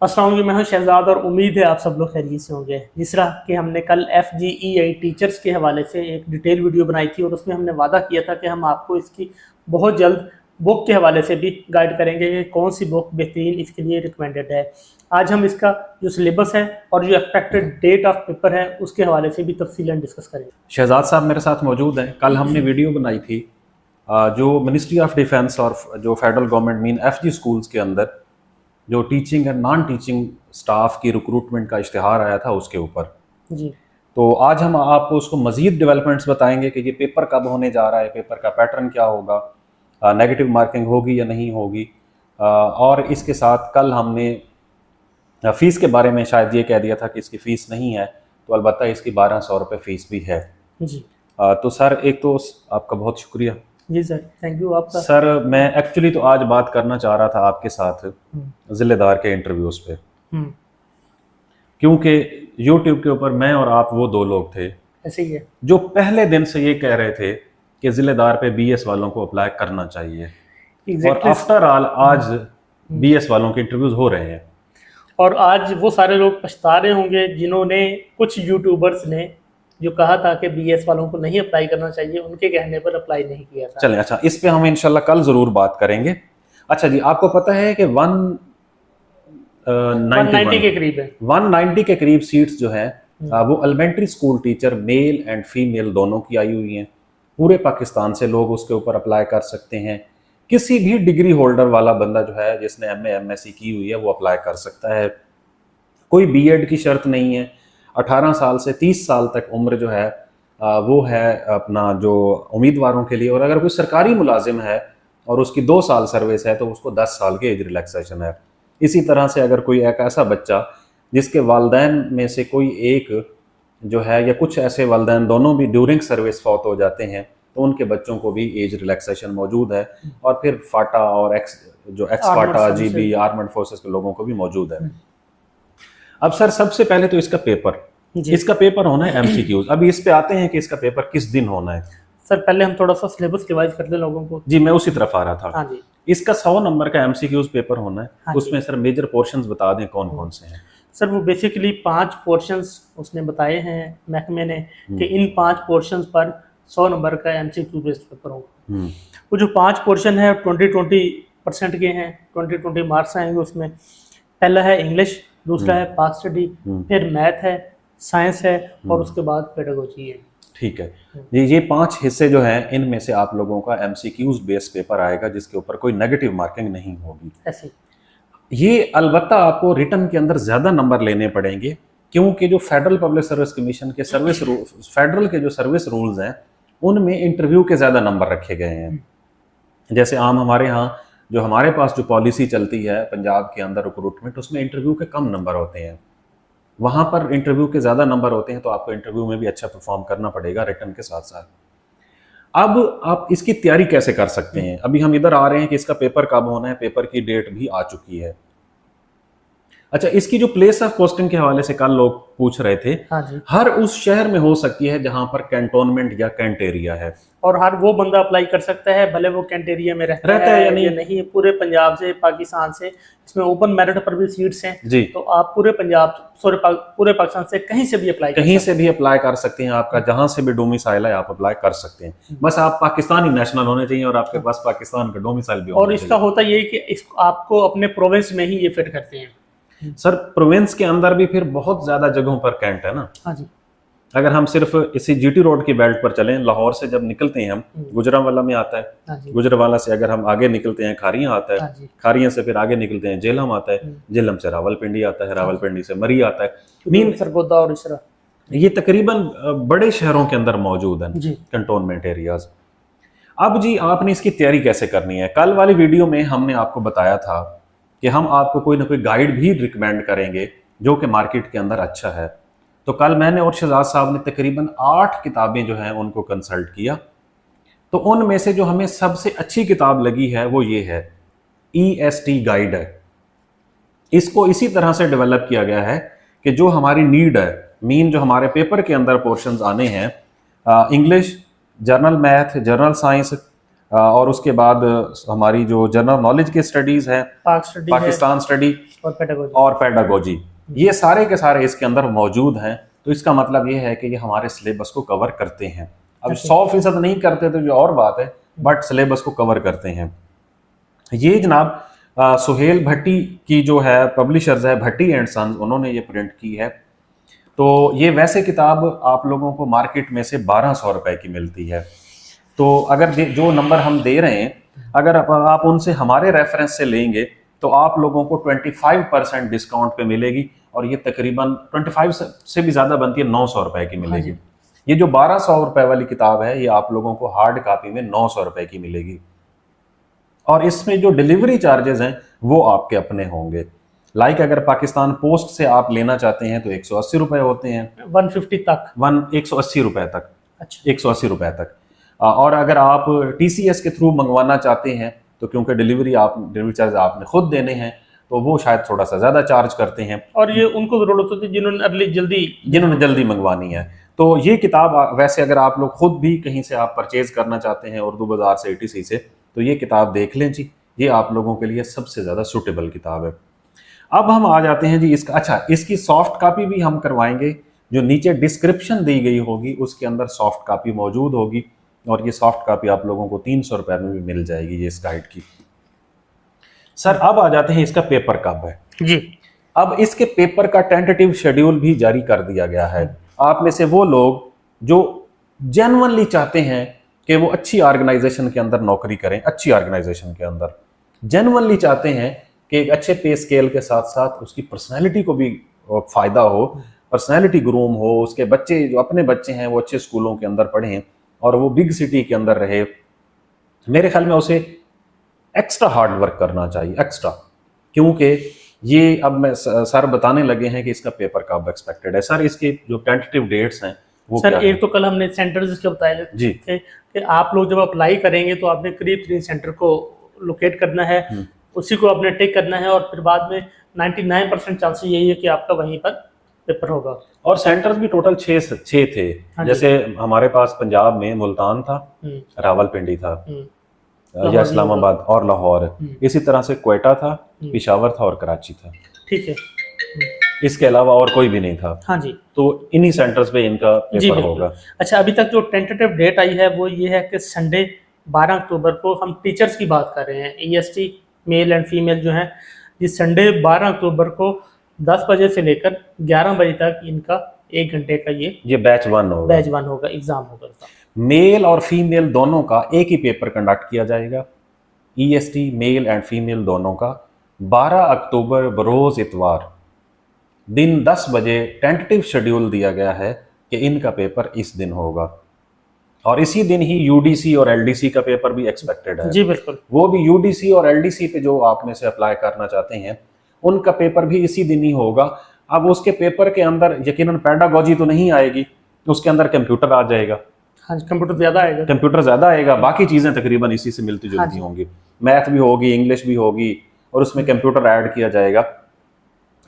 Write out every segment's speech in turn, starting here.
अस्सलाम वालेकुम, मैं हूं शहजाद और उम्मीद है आप सब लोग खैरियत से होंगे। जिस तरह कि हमने कल FGEI टीचर्स के हवाले से एक डिटेल वीडियो बनाई थी और उसमें हमने वादा किया था कि हम आपको इसकी बहुत जल्द बुक के हवाले से भी गाइड करेंगे कि कौन सी बुक बेहतरीन इसके लिए रिकमेंडेड है। आज हम इसका जो सिलेबस है और जो एक्सपेक्टेड डेट ऑफ पेपर है उसके हवाले से भी तफसीलन डिस्कस करेंगे। शहजाद साहब मेरे साथ मौजूद हैं। कल हमने वीडियो बनाई थी जो मिनिस्ट्री ऑफ डिफेंस और जो federal government mean FG schools के अंदर जो teaching and non teaching staff की रिक्रूटमेंट का इश्तिहार आया था उसके ऊपर। जी, तो आज हम आपको उसको मज़ीद डेवलपमेंट्स बताएंगे कि ये पेपर कब होने जा रहा है, पेपर का पैटर्न क्या होगा, नेगेटिव मार्किंग होगी या नहीं होगी। और इसके साथ कल हमने फ़ीस के बारे में शायद ये कह दिया था कि इसकी फ़ीस नहीं है, तो अलबत्ता इसकी 1200 रुपये फ़ीस भी है। जी, तो सर एक तो आपका बहुत शुक्रिया। जी सर, थैंक यू आपका। सर मैं एक्चुअली तो आज बात करना चाह रहा था आपके साथ ज़िलेदार के इंटरव्यूज़ पे, क्योंकि यूट्यूब के ऊपर मैं और आप वो दो लोग थे ऐसे ही है। जो पहले दिन से ये कह रहे थे कि ज़िलेदार पे BS वालों को अप्लाई करना चाहिए। और आफ्टर ऑल आज BS वालों के इंटरव्यूज़ हो रहे हैं और आज वो सारे लोग पछता रहे होंगे जिन्होंने, कुछ यूट्यूबर्स ने जो कहा था कि BS वालों को नहीं अप्लाई करना चाहिए, उनके कहने पर अप्लाई नहीं किया था। चलें, अच्छा इस पे हम इंशाल्लाह कल ज़रूर बात करेंगे। अच्छा जी, आपको पता है कि 190 के करीब है, 190 के करीब सीट्स जो है वो elementary school teacher male and female दोनों की आई हुई हैं। पूरे पाकिस्तान से लोग उसके ऊपर अप्लाई कर सकते हैं। किसी भी डिग्री होल्डर वाला बंदा जो है जिसने MA MSc की हुई है वो अप्लाई कर सकता है। कोई B.Ed की शर्त नहीं है। 18 साल से 30 साल तक उम्र जो है वो है अपना जो उम्मीदवारों के लिए। और अगर कोई सरकारी मुलाजिम है और उसकी 2 साल सर्विस है तो उसको 10 साल की एज रिलैक्सेशन है। इसी तरह से अगर कोई एक ऐसा बच्चा जिसके वालदैन में से कोई एक जो है या कुछ ऐसे वालदैन दोनों भी ड्यूरिंग सर्विस फौत हो जाते हैं तो उनके बच्चों को भी एज रिलैक्सेशन मौजूद है। और फिर फाटा और एक्स फाटा GB आर्मड फोर्सेस के लोगों को भी मौजूद है। अब सर सबसे पहले तो इसका पेपर होना है MCQs। अभी इस पे आते हैं कि इसका पेपर किस दिन होना है। सर पहले हम थोड़ा सा सिलेबस रिवाइज कर दें लोगों को। जी मैं उसी तरफ आ रहा था। हाँ जी, इसका 100 नंबर का MCQs पेपर होना है। हाँ उसमें सर मेजर पोर्शंस बता दें कौन कौन से हैं। सर वो बेसिकली 5 पोर्शंस उसने बताए हैं महकमे ने कि इन 5 पोर्शंस पर 100 नंबर का MCQ बेस्ड पेपर होगा। वो जो 5 पोर्शन है 20% के हैं, 20 मार्क्स आएंगे उसमें। पहला है इंग्लिश, दूसरा है पाक स्टडी, फिर मैथ है, साइंस है और उसके बाद पेडागोजी है। ठीक है, ये 5 हिस्से जो हैं इनमें से आप लोगों का MCQs बेस्ड पेपर आएगा जिसके ऊपर कोई नेगेटिव मार्किंग नहीं होगी। ऐसे ये अलबत्ता आपको रिटर्न के अंदर ज़्यादा नंबर लेने पड़ेंगे क्योंकि जो फेडरल पब्लिक सर्विस कमीशन के फेडरल के जो सर्विस रूल्स हैं उनमें इंटरव्यू के ज़्यादा नंबर रखे गए हैं। जैसे आम हमारे यहाँ जो हमारे पास जो पॉलिसी चलती है पंजाब के अंदर रिक्रूटमेंट, उसमें इंटरव्यू के कम नंबर होते हैं। वहाँ पर इंटरव्यू के ज़्यादा नंबर होते हैं तो आपको इंटरव्यू में भी अच्छा परफॉर्म करना पड़ेगा रिटर्न के साथ साथ। अब आप इसकी तैयारी कैसे कर सकते हैं? अभी हम इधर आ रहे हैं कि इसका पेपर कब होना है, पेपर की डेट भी आ चुकी है। अच्छा, इसकी जो प्लेस ऑफ पोस्टिंग के हवाले से कल लोग पूछ रहे थे। हाँ जी, हर उस शहर में हो सकती है जहां पर कैंटोनमेंट या कैंट एरिया है और हर वो बंदा अप्लाई कर सकता है भले वो कैंट एरिया में रहता है या नहीं। पूरे पंजाब से, पाकिस्तान से, इसमें ओपन मेरिट पर भी सीट्स हैं जी। तो आप पूरे पूरे पाकिस्तान से कहीं से भी अप्लाई कर सकते हैं। आपका जहां से भी डोमिसाइल है आप अप्लाई कर सकते हैं। बस आप पाकिस्तानी नेशनल होने चाहिए और आपके पास पाकिस्तान का डोमिसाइल भी होना चाहिए। और इसका होता ये कि आपको अपने प्रोविंस में ही ये फिट करते हैं। सर प्रोविंस के अंदर भी फिर बहुत ज्यादा जगहों पर कैंट है ना। हाँ जी, अगर हम सिर्फ इसी GT रोड की बेल्ट पर चलें, लाहौर से जब निकलते हैं हम गुजरांवाला में आता है। हाँ, गुजरांवाला से अगर हम आगे निकलते हैं खारियां आता है। हाँ, खारियां से फिर आगे निकलते हैं जेलम आता है। जेलम से रावलपिंडी आता है। रावलपिंडी से मरी आता है। मीन सरगोदा और इसरा ये तकरीबन बड़े शहरों के अंदर मौजूद है कंटोनमेंट एरियाज। अब जी आपने इसकी तैयारी कैसे करनी है? कल वाली वीडियो में हमने आपको बताया था कि हम आपको कोई ना कोई गाइड भी रिकमेंड करेंगे जो कि मार्केट के अंदर अच्छा है। तो कल मैंने और शहजाद साहब ने तकरीबन 8 किताबें जो हैं उनको कंसल्ट किया। तो उनमें से जो हमें सबसे अच्छी किताब लगी है वो ये है, EST गाइड है। इसको इसी तरह से डेवलप किया गया है कि जो हमारी नीड है, मीन जो हमारे पेपर के अंदर पोर्शंस आने हैं, English, general math, general science, और उसके बाद हमारी जो जनरल नॉलेज की स्टडीज है, पाक स्टडी पाकिस्तान स्टडी और पेडागोजी, ये सारे के सारे इसके अंदर मौजूद हैं। तो इसका मतलब ये है कि ये हमारे सिलेबस को कवर करते हैं। अब 100% नहीं करते तो ये और बात है, बट सिलेबस को कवर करते हैं। ये जनाब सुहेल भट्टी की जो है पब्लिशर्स है, भट्टी एंड सन्स, उन्होंने ये प्रिंट की है। तो ये वैसे किताब आप लोगों को मार्केट में से 1200 रुपए की मिलती है। तो अगर जो नंबर हम दे रहे हैं, अगर आप उनसे हमारे रेफरेंस से लेंगे तो आप लोगों को 25% डिस्काउंट पे मिलेगी, और ये तकरीबन 25 से भी ज़्यादा बनती है, 900 रुपए की मिलेगी। ये जो 1200 रुपए वाली किताब है, ये आप लोगों को हार्ड कॉपी में 900 रुपए की मिलेगी, और इसमें जो डिलीवरी चार्जेस हैं वो आपके अपने होंगे। लाइक अगर पाकिस्तान पोस्ट से आप लेना चाहते हैं तो 180 रुपए होते हैं, 150 तक, 180 रुपए तक। अच्छा, 180 रुपए तक। और अगर आप TCS के थ्रू मंगवाना चाहते हैं तो क्योंकि डिलीवरी चार्ज आपने खुद देने हैं, तो वो शायद थोड़ा सा ज़्यादा चार्ज करते हैं, और ये उनको ज़रूरत होती है जिन्होंने जल्दी मंगवानी है। तो ये किताब वैसे अगर आप लोग खुद भी कहीं से आप परचेज करना चाहते हैं, उर्दू बाजार से, ATC से, तो ये किताब देख लें जी, ये आप लोगों के लिए सबसे ज़्यादा सूटेबल किताब है। अब हम आ जाते हैं जी इसकी सॉफ्ट कॉपी भी हम करवाएंगे, जो नीचे डिस्क्रिप्शन दी गई होगी उसके अंदर सॉफ्ट कॉपी मौजूद होगी, और ये सॉफ्ट कॉपी आप लोगों को 300 रुपए में भी मिल जाएगी ये इस गाइड की। सर अब आ जाते हैं इसका पेपर कब है जी। अब इसके पेपर का टेंटेटिव शेड्यूल भी जारी कर दिया गया है। आप में से वो लोग जो जेन्युइनली चाहते हैं कि वो अच्छी ऑर्गेनाइजेशन के अंदर नौकरी करें, अच्छी ऑर्गेनाइजेशन के अंदर जेन्युइनली चाहते हैं कि एक अच्छे पे स्केल के साथ साथ उसकी पर्सनैलिटी को भी फायदा हो, पर्सनैलिटी ग्रूम हो, उसके बच्चे जो अपने बच्चे हैं वो अच्छे स्कूलों के अंदर पढ़ें और वो बिग सिटी के अंदर रहे, मेरे ख्याल में उसे एक्स्ट्रा हार्ड वर्क करना चाहिए, एक्स्ट्रा। क्योंकि ये अब मैं सर बताने लगे हैं कि इसका पेपर कब एक्सपेक्टेड है। सर इसके जो टेंटेटिव डेट्स हैं वो सर, क्या एक तो कल हमने सेंटर्स के बताए जी थे कि आप लोग जब अप्लाई करेंगे तो आपने करीब 3 सेंटर को लोकेट करना है, उसी को आपने टिक करना है, और फिर बाद में 99% चांसेस यही है कि आपका वहीं पर पेपर होगा। और सेंटर्स भी टोटल 6 थे। जैसे हमारे पास पंजाब में मुल्तान था, रावलपिंडी था, या इस्लामाबाद और लाहौर, इसी तरह से क्वेटा था, पेशावर था और कराची था। ठीक है, इसके अलावा और कोई भी नहीं था। हाँ जी। तो इन्हीं सेंटर्स पे इनका पेपर होगा। अच्छा, अभी तक जो टेंटेटिव डेट आई है वो ये है कि संडे 12 अक्टूबर को, हम टीचर्स की बात कर रहे हैं, EST मेल एंड फीमेल जो हैं, इस संडे 12 अक्टूबर को 10 बजे से लेकर 11 बजे तक इनका 1 घंटे का ये बैच 1 होगा, एग्जाम होगा। मेल और फीमेल दोनों का एक ही पेपर कंडक्ट किया जाएगा। EST मेल एंड फीमेल दोनों का 12 अक्टूबर बरोज इतवार दिन 10 बजे टेंटेटिव शेड्यूल दिया गया है कि इनका पेपर इस दिन होगा, और इसी दिन ही UDC और LDC का पेपर भी एक्सपेक्टेड है। जी बिल्कुल, वो भी UDC और LDC पे जो आप में से अप्लाई करना चाहते हैं उनका पेपर भी इसी दिन ही होगा। अब उसके पेपर के अंदर यकीनन पेडागोजी तो नहीं आएगी, उसके अंदर कंप्यूटर आ जाएगा। हाँ, कंप्यूटर ज़्यादा आएगा, बाकी चीज़ें तकरीबन इसी से मिलती जुलती होंगी। मैथ भी होगी, इंग्लिश भी होगी, और उसमें कंप्यूटर ऐड किया जाएगा।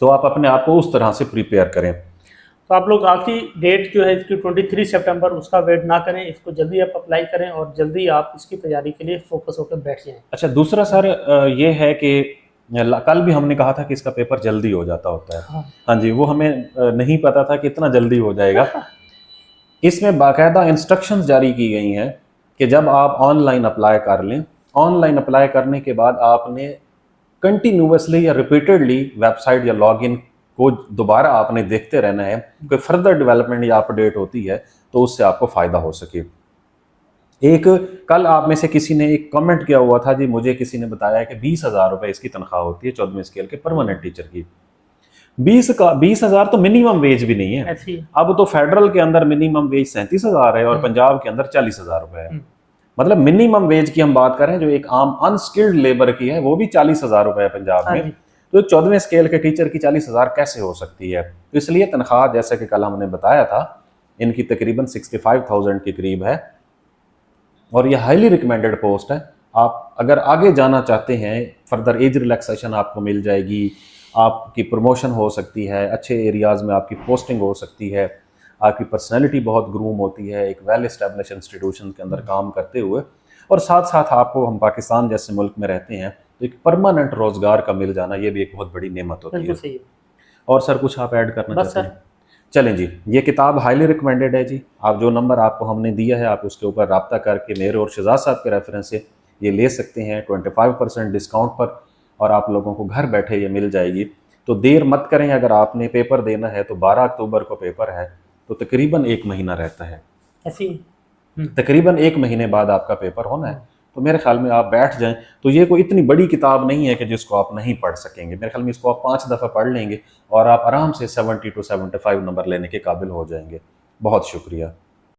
तो आप अपने आप को उस तरह से प्रिपेयर करें। तो आप लोग आखिरी डेट जो है इसकी 23 सितंबर, उसका वेट ना करें, इसको जल्दी आप अप्लाई करें और जल्दी आप इसकी तैयारी के लिए फोकस होकर बैठ जाएं। अच्छा, दूसरा सर ये है कि कल भी हमने कहा था कि इसका पेपर जल्दी हो जाता होता है। हाँ जी, वो हमें नहीं पता था कि इतना जल्दी हो जाएगा। इसमें बाकायदा इंस्ट्रक्शंस जारी की गई हैं कि जब आप ऑनलाइन अप्लाई कर लें, ऑनलाइन अप्लाई करने के बाद आपने कंटिन्यूअसली या रिपीटेडली वेबसाइट या लॉगिन को दोबारा आपने देखते रहना है। कोई फर्दर डेवलपमेंट या अपडेट होती है तो उससे आपको फ़ायदा हो सके। एक कल आप में से किसी ने एक कमेंट किया हुआ था जी, मुझे किसी ने बताया कि 20,000 रुपये इसकी तनख्वाह होती है 14वें स्केल के परमानेंट टीचर की। 20,000 तो मिनिमम वेज भी नहीं है। अब तो फेडरल के अंदर मिनिमम वेज 37,000 है और पंजाब के अंदर 40,000 रुपये है। मतलब मिनिमम वेज की हम बात करें जो एक आम अनस्किल्ड लेबर की है वो भी 40,000 रुपये है पंजाब में। तो एक 14वें स्केल के टीचर की 40,000 कैसे हो सकती है? तो इसलिए तनख्वाह जैसे कि कल हमने बताया था इनकी तकरीबन 65,000 के करीब है और ये हाईली रिकमेंडेड पोस्ट है। आप अगर आगे जाना चाहते हैं, फर्दर एज रिलैक्सेशन आपको मिल जाएगी, आपकी प्रमोशन हो सकती है, अच्छे एरियाज़ में आपकी पोस्टिंग हो सकती है, आपकी पर्सनैलिटी बहुत ग्रूम होती है एक वेल एस्टेब्लिश इंस्टीट्यूशन के अंदर काम करते हुए, और साथ साथ आपको, हम पाकिस्तान जैसे मुल्क में रहते हैं तो एक परमानेंट रोजगार का मिल जाना ये भी एक बहुत बड़ी नेमत होती बिल्कुल है। सही है। और सर कुछ आप ऐड करना बस चाहते सर। हैं? चलें जी, ये किताब हाईली रिकमेंडेड है जी। आप जो नंबर आपको हमने दिया है आप उसके ऊपर रब्ता करके मेरे और शहजाद साहब के रेफरेंस से ये ले सकते हैं 25% डिस्काउंट पर, और आप लोगों को घर बैठे ये मिल जाएगी। तो देर मत करें, अगर आपने पेपर देना है तो 12 अक्टूबर को पेपर है, तो तकरीबन 1 महीना रहता है, ऐसी। तकरीबन 1 महीने बाद आपका पेपर होना है। तो मेरे ख्याल में आप बैठ जाएं, तो ये कोई इतनी बड़ी किताब नहीं है कि जिसको आप नहीं पढ़ सकेंगे। मेरे ख्याल में इसको आप 5 दफ़ा पढ़ लेंगे और आप आराम से 70 to 75 नंबर लेने के काबिल हो जाएंगे। बहुत शुक्रिया।